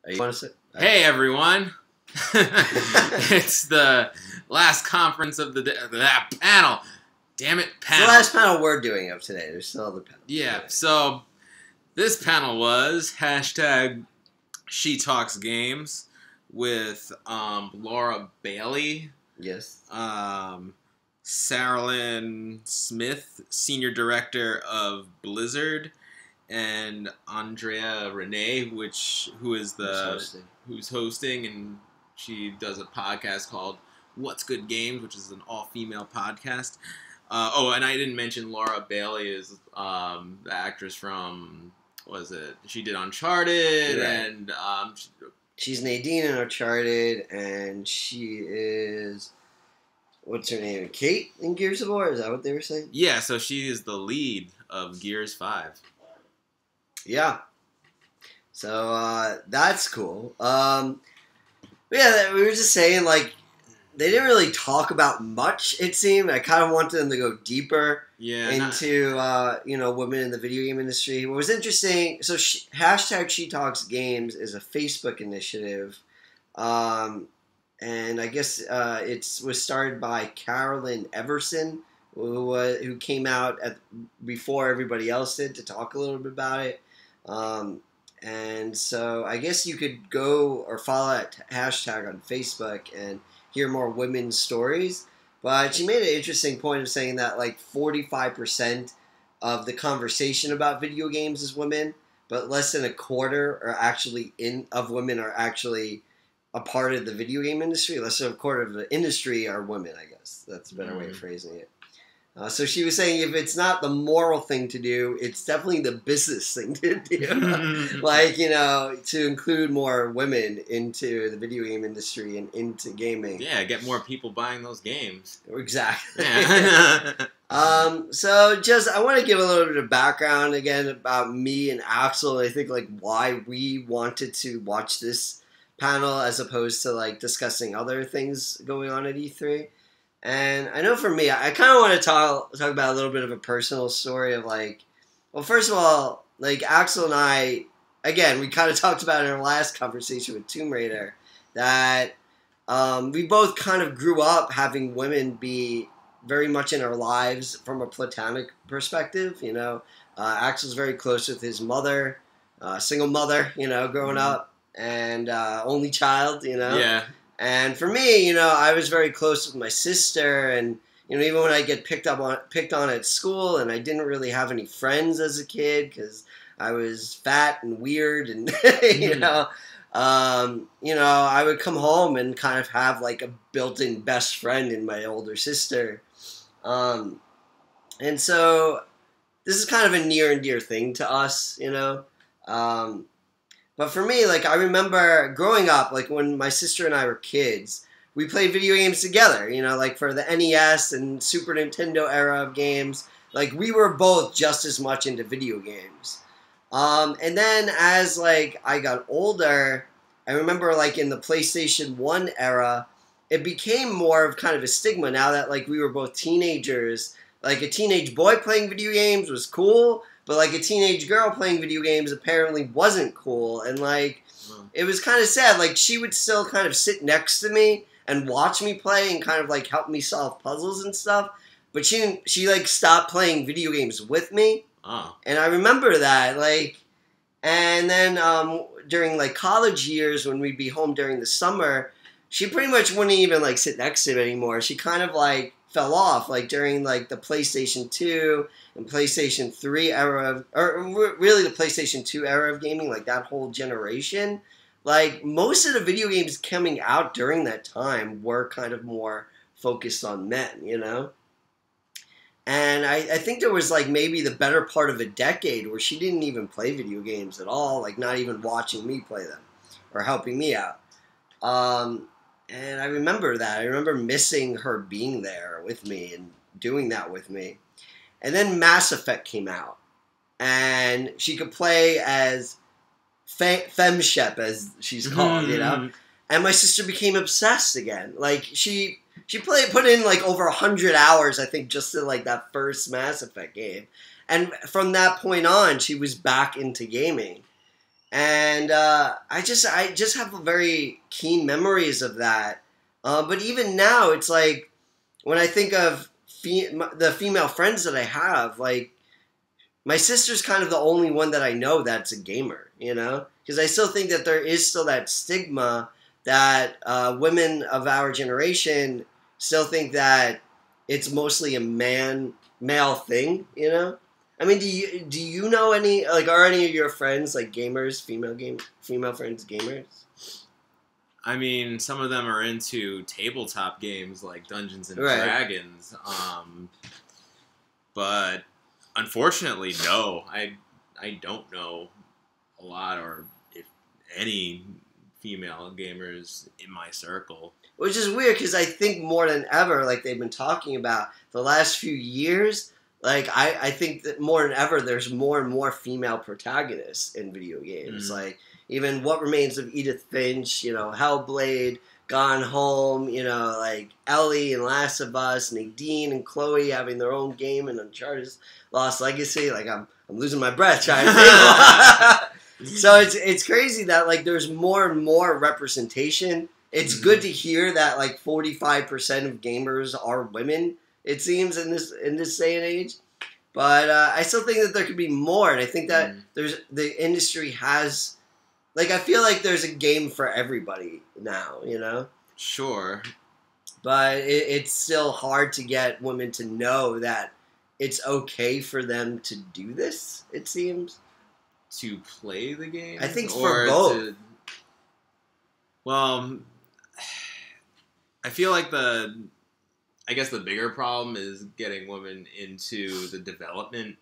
You want to say? Hey everyone! It's the last conference of that panel. Damn it, panel! It's the last panel we're doing of today. There's still other panels. Yeah. So this panel was #shetalksgames with Laura Bailey. Yes. Sarah Lynn Smith, Senior Director of Blizzard, and Andrea Renee, who's hosting, and she does a podcast called What's Good Games, which is an all-female podcast. And I didn't mention Laura Bailey is the actress from, she did Uncharted, right. And she's Nadine in Uncharted, and she is, what's her name, Kate in Gears of War? Is that what they were saying? Yeah, so she is the lead of Gears 5. Yeah. So, that's cool. Yeah, we were just saying, like, they didn't really talk about much, it seemed. I kind of wanted them to go deeper into, women in the video game industry. What was interesting, so #shetalksgames is a Facebook initiative. And I guess it was started by Carolyn Everson, who came out before everybody else did to talk a little bit about it. And so I guess you could go or follow that hashtag on Facebook and hear more women's stories. But she made an interesting point of saying that like 45% of the conversation about video games is women, but less than a quarter of women are actually a part of the video game industry. Less than a quarter of the industry are women, I guess. That's a better way of phrasing it. So she was saying if it's not the moral thing to do, it's definitely the business thing to do. To include more women into the video game industry and into gaming. Yeah, get more people buying those games. Exactly. Yeah. So I want to give a little bit of background again about me and Axel. I think like why we wanted to watch this panel as opposed to like discussing other things going on at E3. And I know for me, I kind of want to talk about a little bit of a personal story of like, well, first of all, like Axel and I, again, we kind of talked about in our last conversation with Tomb Raider that we both kind of grew up having women be very much in our lives from a platonic perspective. Axel's very close with his mother, single mother, growing up, and only child, Yeah. And for me, I was very close with my sister, and even when I get picked on at school, and I didn't really have any friends as a kid because I was fat and weird, and I would come home and kind of have like a built-in best friend in my older sister, and so this is kind of a near and dear thing to us, But for me, like, I remember growing up, like, when my sister and I were kids, we played video games together, like, for the NES and Super Nintendo era of games. Like, we were both just as much into video games. And then as, like, I got older, I remember, like, in the PlayStation 1 era, it became more of kind of a stigma now that, like, we were both teenagers. Like, a teenage boy playing video games was cool, but, like, a teenage girl playing video games apparently wasn't cool. And, like, it was kind of sad. Like, she would still kind of sit next to me and watch me play and kind of, like, help me solve puzzles and stuff. But she stopped playing video games with me. Oh. And I remember that, like, and then during, like, college years when we'd be home during the summer, she pretty much wouldn't even, like, sit next to me anymore. She kind of, like, fell off, like, during, like, the PlayStation 2 and PlayStation 3 era or really the PlayStation 2 era of gaming, like, that whole generation. Like, most of the video games coming out during that time were kind of more focused on men, And I think there was, like, maybe the better part of a decade where she didn't even play video games at all, like, not even watching me play them or helping me out. And I remember that. I remember missing her being there with me and doing that with me. And then Mass Effect came out. And she could play as Femshep, as she's called, And my sister became obsessed again. Like, she put in, like, over 100 hours, I think, just in, like, that first Mass Effect game. And from that point on, she was back into gaming. And I just have very keen memories of that. But even now, it's like when I think of the female friends that I have, like my sister's kind of the only one that I know that's a gamer, you know? Because I still think that there is still that stigma that women of our generation still think that it's mostly a male thing, you know? I mean, do you know any, like, are any of your friends like gamers, female friends gamers? I mean, some of them are into tabletop games like Dungeons and Right. Dragons, but unfortunately, no. I don't know a lot or if any female gamers in my circle. Which is weird because I think more than ever, like they've been talking about the last few years, like I think that more than ever, there's more and more female protagonists in video games. Like even What Remains of Edith Finch, you know, Hellblade, Gone Home, you know, like Ellie and Last of Us, Nadine and Chloe having their own game, and Uncharted's Lost Legacy. Like I'm losing my breath trying to think. So it's crazy that like there's more and more representation. It's good to hear that like 45% of gamers are women. It seems in this day and age, but I still think that there could be more, and I think that the industry has, like, I feel like there's a game for everybody now, you know. Sure, but it's still hard to get women to know that it's okay for them to do this. It seems to play the game. I think for both. Well, I feel like I guess the bigger problem is getting women into the development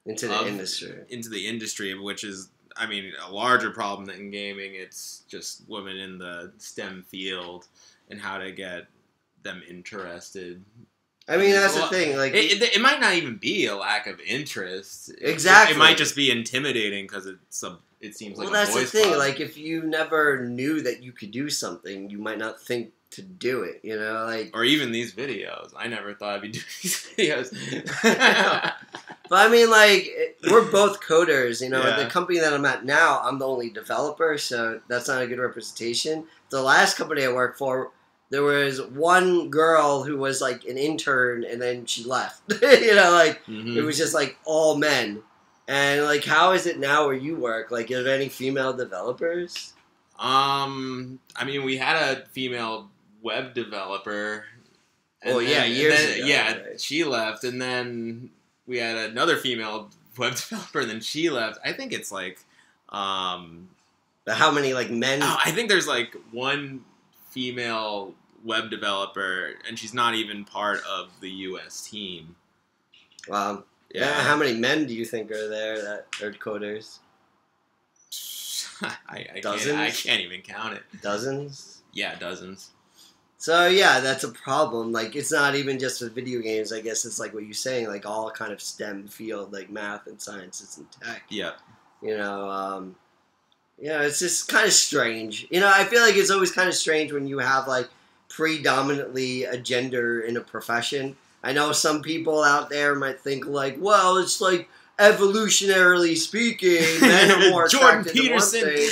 into the industry, which is, I mean, a larger problem than gaming. It's just women in the STEM field and how to get them interested. I mean, that's the thing. Like, it might not even be a lack of interest. Exactly. It might just be intimidating because it seems like. Well, that's the thing. Club. Like, if you never knew that you could do something, you might not think to do it, you know, like, or even these videos. I never thought I'd be doing these videos. But I mean, like, we're both coders, you know. At the company that I'm at now, I'm the only developer, so that's not a good representation. The last company I worked for, there was one girl who was like an intern, and then she left. You know, like it was just like all men. And like, how is it now where you work? Like, are there any female developers? I mean, we had a female web developer. Years ago. Yeah, right. She left, and then we had another female web developer, and then she left. I think it's like, But how many like men? Oh, I think there's like one female web developer, and she's not even part of the U.S. team. Wow. Yeah. How many men do you think are there that are coders? I can't even count it. Dozens? Yeah, dozens. So yeah, that's a problem. Like, it's not even just with video games. I guess it's like what you're saying, like all kind of STEM field, like math and sciences and tech. Yeah. You know, it's just kind of strange. You know, I feel like it's always kind of strange when you have like predominantly a gender in a profession. I know some people out there might think like, well, it's like evolutionarily speaking, men are more attracted to one thing.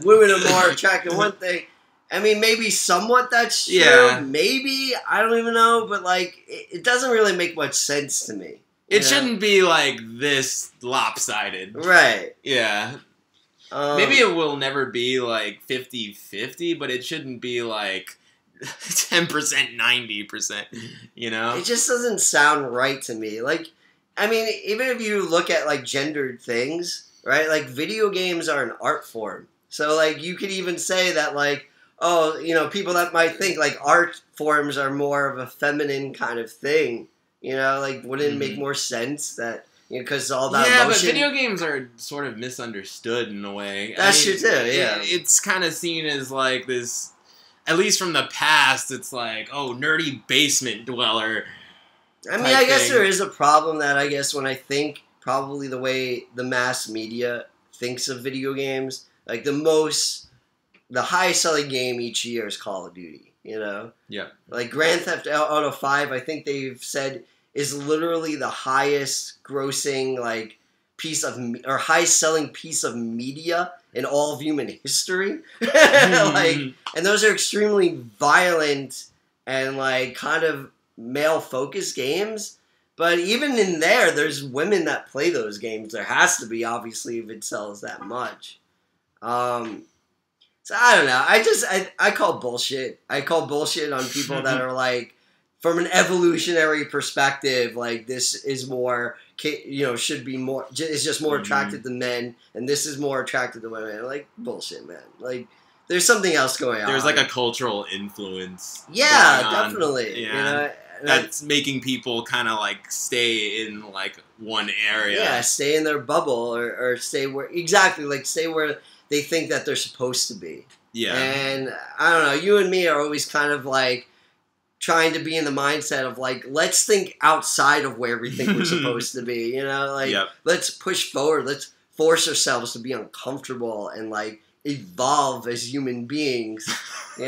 Women are more attracted to one thing. I mean, maybe somewhat that's true. Yeah. Maybe. I don't even know. But, like, it doesn't really make much sense to me. It shouldn't be, like, this lopsided. Right. Yeah. Maybe it will never be, like, 50-50, but it shouldn't be, like, 10%, 90%, you know? It just doesn't sound right to me. Like, I mean, even if you look at, like, gendered things, right? Like, video games are an art form. So, like, you could even say that, like, oh, you know, people that might think, like, art forms are more of a feminine kind of thing. You know, like, wouldn't it make more sense that, you know, because all that emotion... but video games are sort of misunderstood in a way. That's true, too, yeah. It's kind of seen as, like, this... At least from the past, it's like, oh, nerdy basement dweller. I mean, I guess there is a problem that I guess when I think probably the way the mass media thinks of video games, like the highest selling game each year is Call of Duty, you know? Yeah. Like Grand Theft Auto 5, I think they've said is literally the highest grossing, like, piece of or highest selling piece of media in all of human history. Like, and those are extremely violent and like kind of male focused games. But even in there's women that play those games. There has to be, obviously, if it sells that much. So I don't know. I call bullshit. I call bullshit on people that are like, from an evolutionary perspective, like this is more, should be more, is just more attracted to men, and this is more attracted to women. Like, bullshit, man. Like, there's something else going on. There's like a cultural influence. Yeah, definitely. Yeah. That's making people kind of like stay in like one area. Yeah, stay in their bubble or stay where stay where they think that they're supposed to be. Yeah. And I don't know, you and me are always kind of like trying to be in the mindset of like, let's think outside of where we think we're supposed to be, like let's push forward, let's force ourselves to be uncomfortable and like evolve as human beings, So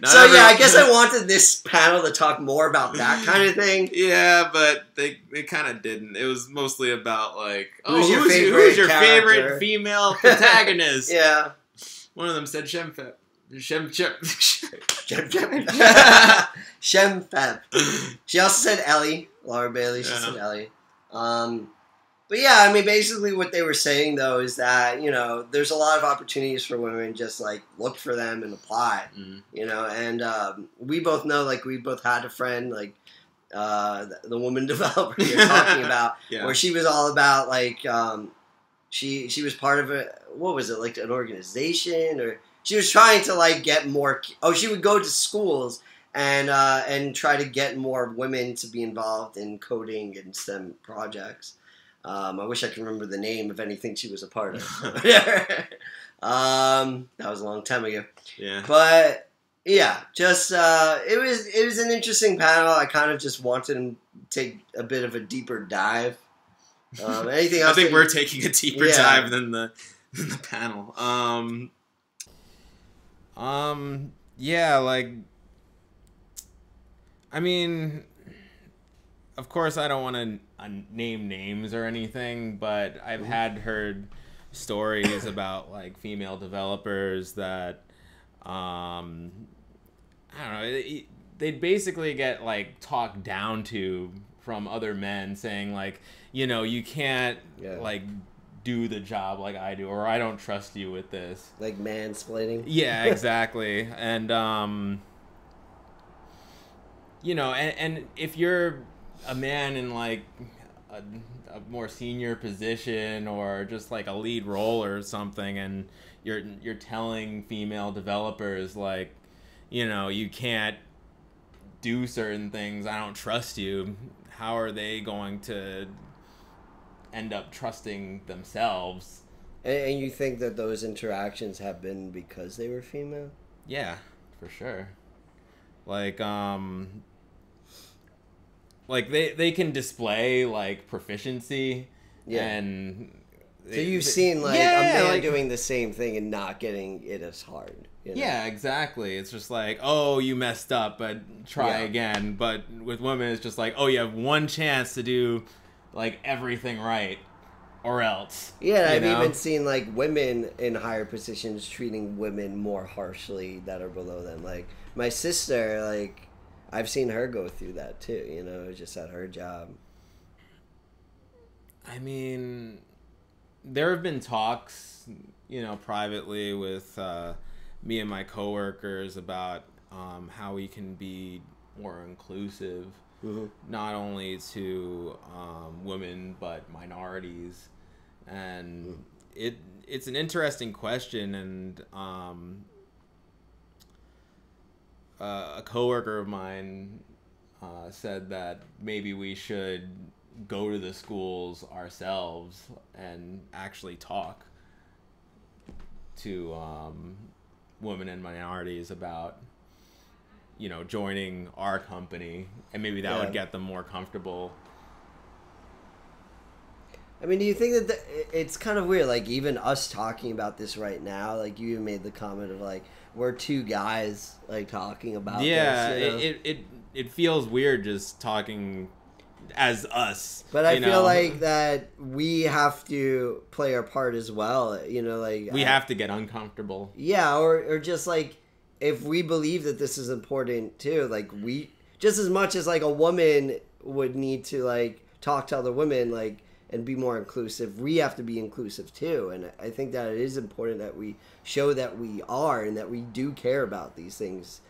I guess I wanted this panel to talk more about that kind of thing. Yeah, but they kind of didn't. It was mostly about like, who's your favorite female protagonist? Yeah. One of them said Shemfeb. Shemfeb. She also said Ellie. Laura Bailey, she said Ellie. But yeah, I mean, basically what they were saying, though, is that, there's a lot of opportunities for women, just, like, look for them and apply, and we both know, like, we both had a friend, like, the woman developer you're talking about, where she was all about, like, she was part of what was it, like, an organization, or she was trying to, like, get more, she would go to schools and try to get more women to be involved in coding and STEM projects. I wish I could remember the name of anything she was a part of. That was a long time ago. Yeah. But yeah, just it was an interesting panel. I kind of just wanted to take a bit of a deeper dive. Anything else? I think we're taking a deeper dive than the panel. Yeah, like, I mean, of course, I don't want to name names or anything, but I've heard stories about like female developers that I don't know, they'd basically get like talked down to from other men, saying like, you can't like do the job like I do, or I don't trust you with this, like mansplaining. Yeah, exactly. And and if you're a man in like a more senior position or just like a lead role or something, and you're telling female developers like, you can't do certain things, I don't trust you, how are they going to end up trusting themselves? And you think that those interactions have been because they were female? Yeah, for sure. Like they can display like proficiency, and so you've seen like a man doing the same thing and not getting it as hard. Yeah, exactly. It's just like, oh, you messed up, but try again. But with women, it's just like, oh, you have one chance to do like everything right, or else. Yeah, I've even seen like women in higher positions treating women more harshly that are below them. Like my sister, like, I've seen her go through that too, just at her job. I mean, there have been talks, privately with me and my coworkers about how we can be more inclusive, not only to women but minorities, and it's an interesting question, and a coworker of mine said that maybe we should go to the schools ourselves and actually talk to women and minorities about, joining our company, and maybe that would get them more comfortable. I mean, do you think that it's kind of weird, like, even us talking about this right now, like, you even made the comment of, like, we're two guys, like, talking about this, it feels weird just talking as us. But I feel like that we have to play our part as well. You know, like we have to get uncomfortable. Yeah, or just like if we believe that this is important too, like we just as much as like a woman would need to like talk to other women like and be more inclusive, we have to be inclusive too. And I think that it is important that we show that we are and that we do care about these things.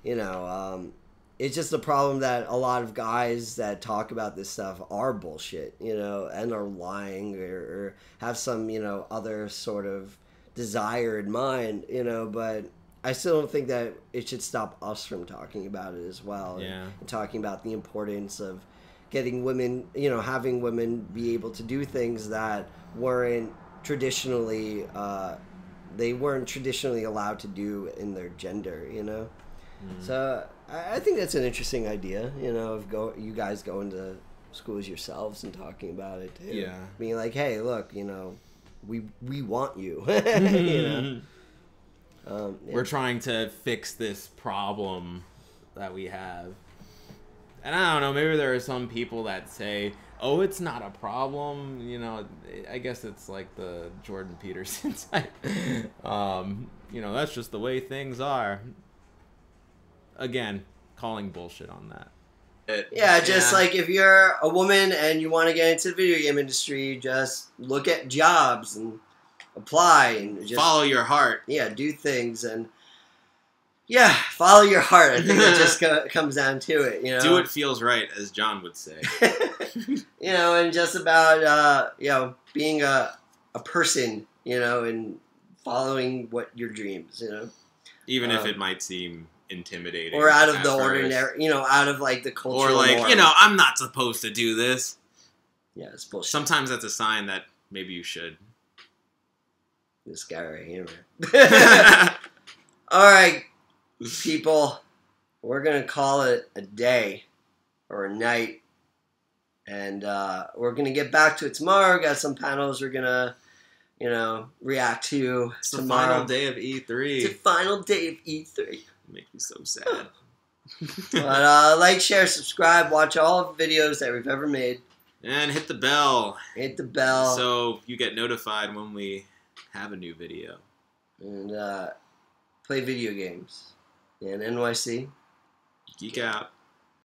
You know, it's just a problem that a lot of guys that talk about this stuff are bullshit, you know, and are lying or have some, you know, other sort of desire in mind, you know, but I still don't think that it should stop us from talking about it as well. Yeah. And talking about the importance of getting women, you know, having women be able to do things that weren't traditionally, they weren't traditionally allowed to do in their gender, you know? So I think that's an interesting idea, you know, of you guys going to schools yourselves and talking about it too. Yeah. Being like, hey, look, you know, we want you. You know? Yeah. We're trying to fix this problem that we have. And I don't know, maybe there are some people that say, oh, it's not a problem. You know, I guess it's like the Jordan Peterson type. You know, that's just the way things are. Again, calling bullshit on that. Yeah, just like if you're a woman and you want to get into the video game industry, just look at jobs and apply and just follow your heart. Yeah, do things and follow your heart. I think it just comes down to it. You know, do what feels right, as John would say. You know, and just about you know being a person, you know, and following what your dreams, you know, even if it might seem intimidating or out of the ordinary, you know, out of like the culture, or like norm. You know, I'm not supposed to do this. Yeah, it's bullshit. Sometimes that's a sign that maybe you should. This guy right here, man. All right, people, we're gonna call it a day or a night, and we're gonna get back to it tomorrow. Got some panels we're gonna, you know, react to. It's tomorrow. The final day of E3. It's the final day of E3. Make me so sad. But like, share, subscribe, watch all of the videos that we've ever made, and hit the bell. Hit the bell so you get notified when we have a new video. And play video games. And NYC. Geek out.